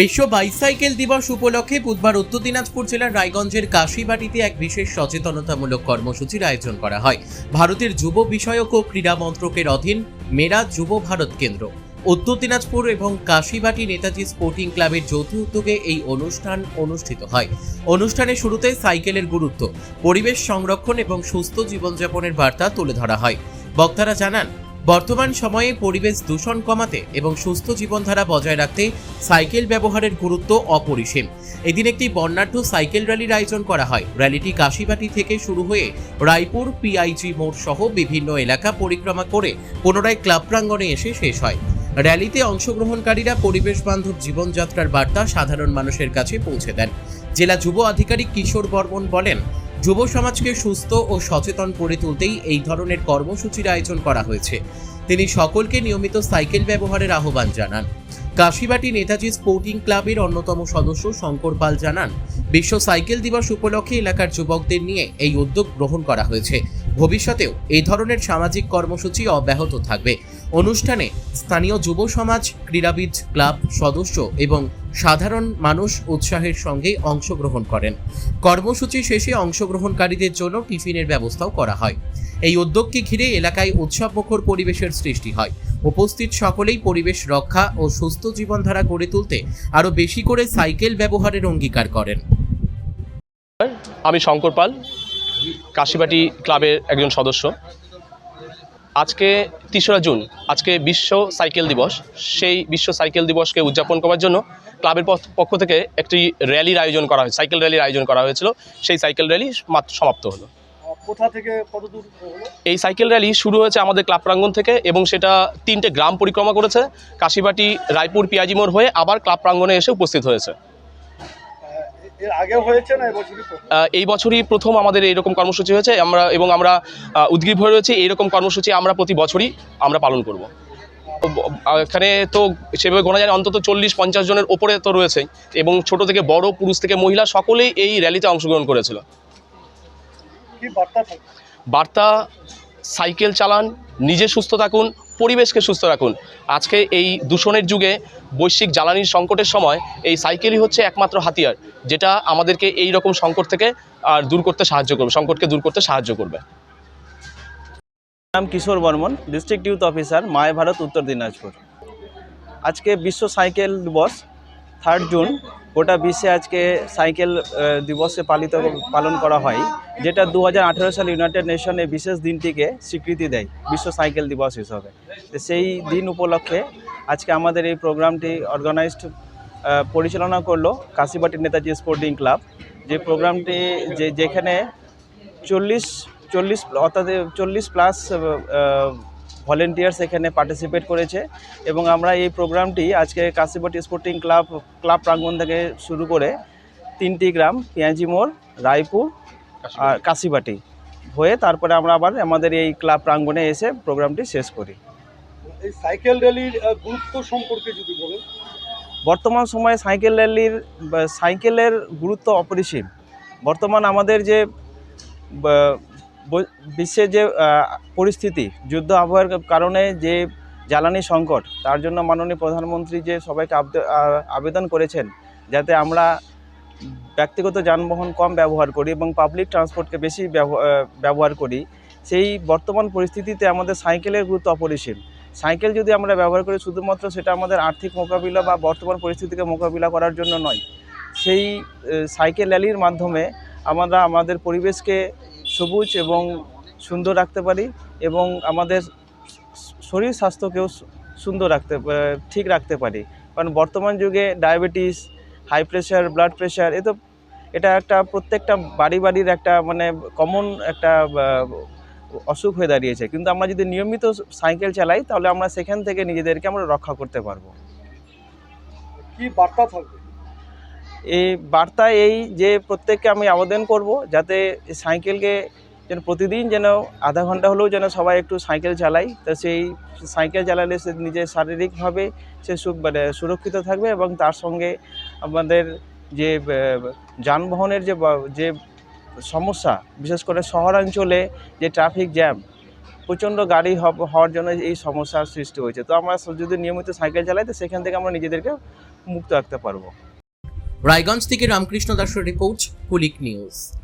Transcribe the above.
বিশ্ব বাইসাইকেল দিবস উপলক্ষে বুধবার উত্তর দিনাজপুর জেলার রায়গঞ্জের কাশীবাটিতে এক বিশেষ সচেতনতামূলক কর্মসূচির আয়োজন করা হয়। ভারতের যুব বিষয়ক ও ক্রীড়া মন্ত্রকের অধীন মেরা যুব ভারত কেন্দ্র, উত্তর দিনাজপুর এবং কাশীবাটি নেতাজি স্পোর্টিং ক্লাবের যৌথ উদ্যোগে এই অনুষ্ঠান অনুষ্ঠিত হয়। অনুষ্ঠানের শুরুতে সাইকেলের গুরুত্ব, পরিবেশ সংরক্ষণ এবং সুস্থ জীবনযাপনের বার্তা তুলে ধরা হয়। বক্তারা জানান, বর্তমান সময়ে পরিবেশ দূষণ কমাতে এবং সুস্থ জীবনধারা বজায় রাখতে সাইকেল ব্যবহারের গুরুত্ব অপরিসীম। এদিন একটি বর্ণাঢ্য সাইকেল র্যালির আয়োজন করা হয়। র্যালিটি কাশীবাটি থেকে শুরু হয়ে রায়পুর পিআইজি মোড় সহ বিভিন্ন এলাকা পরিক্রমা করে পুনরায় ক্লাব প্রাঙ্গণে এসে শেষ হয়। র্যালিতে অংশগ্রহণকারীরা পরিবেশ বান্ধব জীবনযাত্রার বার্তা সাধারণ মানুষের কাছে পৌঁছে দেন। জেলা যুব আধিকারিক কিশোর বর্মন বলেন, যুব সমাজকে সুস্থ ও সচেতন করে তুলতেই এই ধরনের কর্মসূচির আয়োজন করা হয়েছে। তিনি সকলকে নিয়মিত সাইকেল ব্যবহারের আহ্বান জানান। কাশীবাটি নেতাজি স্পোর্টিং ক্লাবের অন্যতম সদস্য শঙ্কর পাল জানান, বিশ্ব সাইকেল দিবস উপলক্ষে এলাকার যুবকদের নিয়ে এই উদ্যোগ গ্রহণ করা হয়েছে। ভবিষ্যতেও এই ধরনের সামাজিক কর্মসূচি অব্যাহত থাকবে। অনুষ্ঠানে স্থানীয় যুব সমাজ, ক্রীড়াবিদ, ক্লাব সদস্য এবং সাধারণ মানুষ উৎসাহের সঙ্গে অংশগ্রহণ করেন। কর্মসূচি শেষে অংশগ্রহণকারীদের জন্য টিফিনের ব্যবস্থাও করা হয়। এই উদ্যোগকে ঘিরে এলাকায় উৎসবমুখর পরিবেশের সৃষ্টি হয়। উপস্থিত সকলেই পরিবেশ রক্ষা ও সুস্থ জীবনধারা গড়ে তুলতে আরও বেশি করে সাইকেল ব্যবহারের অঙ্গীকার করেন। আমি শঙ্কর পাল, কাশীবাটি ক্লাবের একজন সদস্য। আজকে ৩রা জুন, আজকে বিশ্ব সাইকেল দিবস। সেই বিশ্ব সাইকেল দিবসকে উদযাপন করার জন্য ক্লাবের পক্ষ থেকে একটি র্যালির আয়োজন করা হয়, সাইকেল র্যালির আয়োজন করা হয়েছিল। সেই সাইকেল র্যালি মাত্র সমাপ্ত হলো। কোথা থেকে কত দূর হলো? এই সাইকেল র্যালি শুরু হয়েছে আমাদের ক্লাব প্রাঙ্গণ থেকে এবং সেটা 3টে গ্রাম পরিক্রমা করেছে। কাশীবাটি, রায়পুর, পিআইজি মোড় হয়ে আবার ক্লাব প্রাঙ্গণে এসে উপস্থিত হয়েছে। এর আগে হয়েছে না এবছরই? এই বছরই প্রথম আমাদের এইরকম কর্মসূচি হয়েছে। আমরা উদ্গ্রীব হয়ে রয়েছি এইরকম কর্মসূচি আমরা প্রতি বছরই আমরা পালন করব। এখানে তো সেভাবে গোনা যায় অন্তত 40-50 জনের ওপরে তো রয়েছে এবং ছোট থেকে বড়, পুরুষ থেকে মহিলা সকলেই এই র্যালিতে অংশগ্রহণ করেছিল। কি বার্তা থাকে? বার্তা, সাইকেল চালান, নিজে সুস্থ থাকুন, পরিবেশকে সুস্থ রাখুন। আজকে এই দূষণের যুগে, বৈশ্বিক জ্বালানির সংকটের সময় এই সাইকেলই হচ্ছে একমাত্র হাতিয়ার, যেটা আমাদেরকে এই রকম সংকট থেকে দূর করতে সাহায্য করবে, সংকটকে দূর করতে সাহায্য করবে। নাম কিশোর বর্মন, ডিস্ট্রিক্ট ইউথ অফিসার, মায় ভারত, উত্তর দিনাজপুর। আজকে বিশ্ব সাইকেল দিবস 3 জুন, গোটা বিশ্বে আজকে সাইকেল দিবসে পালন করা হয়, যেটা 2018 সালে ইউনাইটেড নেশনে বিশেষ দিনটিকে স্বীকৃতি দেয় বিশ্ব সাইকেল দিবস হিসাবে। সেই দিন উপলক্ষে আজকে আমাদের এই প্রোগ্রামটি পরিচালনা করলো কাশীবাটি নেতাজি স্পোর্টিং ক্লাব। যে প্রোগ্রামটি যেখানে 40+ ভলেন্টিয়ার্স এখানে পার্টিসিপেট করেছে এবং আমরা এই প্রোগ্রামটি আজকে কাশীবাটি স্পোর্টিং ক্লাব প্রাঙ্গণ থেকে শুরু করে 3টি গ্রাম, পিআইজি মোড়, রায়পুর আর কাশীবাটি হয়ে তারপরে আমরা আবার আমাদের এই ক্লাব প্রাঙ্গণে এসে প্রোগ্রামটি শেষ করি। এই সাইকেল র্যালির গুরুত্ব সম্পর্কে যদি বলেন। বর্তমান সময়ে সাইকেলের গুরুত্ব অপরিসীম। বর্তমান আমাদের যে বিশ্বের যে পরিস্থিতি, যুদ্ধ আবহাওয়ার কারণে যে জ্বালানি সংকট, তার জন্য মাননীয় প্রধানমন্ত্রী যে সবাইকে আবেদন করেছেন যাতে আমরা ব্যক্তিগত যানবাহন কম ব্যবহার করি এবং পাবলিক ট্রান্সপোর্টকে বেশি ব্যবহার করি। সেই বর্তমান পরিস্থিতিতে আমাদের সাইকেলের গুরুত্ব অপরিসীম। সাইকেল যদি আমরা ব্যবহার করি শুধুমাত্র সেটা আমাদের আর্থিক মোকাবিলা বা বর্তমান পরিস্থিতিকে মোকাবিলা করার জন্য নয়, সেই সাইকেল র্যালির মাধ্যমে আমরা আমাদের পরিবেশকে সবুজ এবং সুন্দর রাখতে পারি এবং আমাদের শরীর স্বাস্থ্যকেও ঠিক রাখতে পারি। কারণ বর্তমান যুগে diabetes, high pressure, blood pressure, এটা একটা প্রত্যেকটা বাড়ির একটা কমন একটা অসুখ হয়ে দাঁড়িয়েছে। কিন্তু আমরা যদি নিয়মিত সাইকেল চালাই তাহলে আমরা সেখান থেকে নিজেদেরকে আমরা রক্ষা করতে পারবো। কি বার্তা থাকবে? এই বার্তা এই যে প্রত্যেককে আমি আবেদন করব যাতে সাইকেলকে যেন প্রতিদিন যেন আধা ঘন্টা হলেও যেন সবাই একটু সাইকেল চালায়। তো সেই সাইকেল চালালে সে নিজের শারীরিকভাবে সে সুরক্ষিত থাকবে এবং তার সঙ্গে আমাদের যে যানবাহনের যে সমস্যা, বিশেষ করে শহরাঞ্চলে যে ট্রাফিক জ্যাম, প্রচণ্ড গাড়ি হওয়ার জন্য এই সমস্যার সৃষ্টি হয়েছে। তো আমরা যদি নিয়মিত সাইকেল চালাই তো সেখান থেকে আমরা নিজেদেরকে মুক্ত রাখতে পারবো। রায়গঞ্জ থেকে রামকৃষ্ণ দাসের রিপোর্ট, কুলিক নিউজ।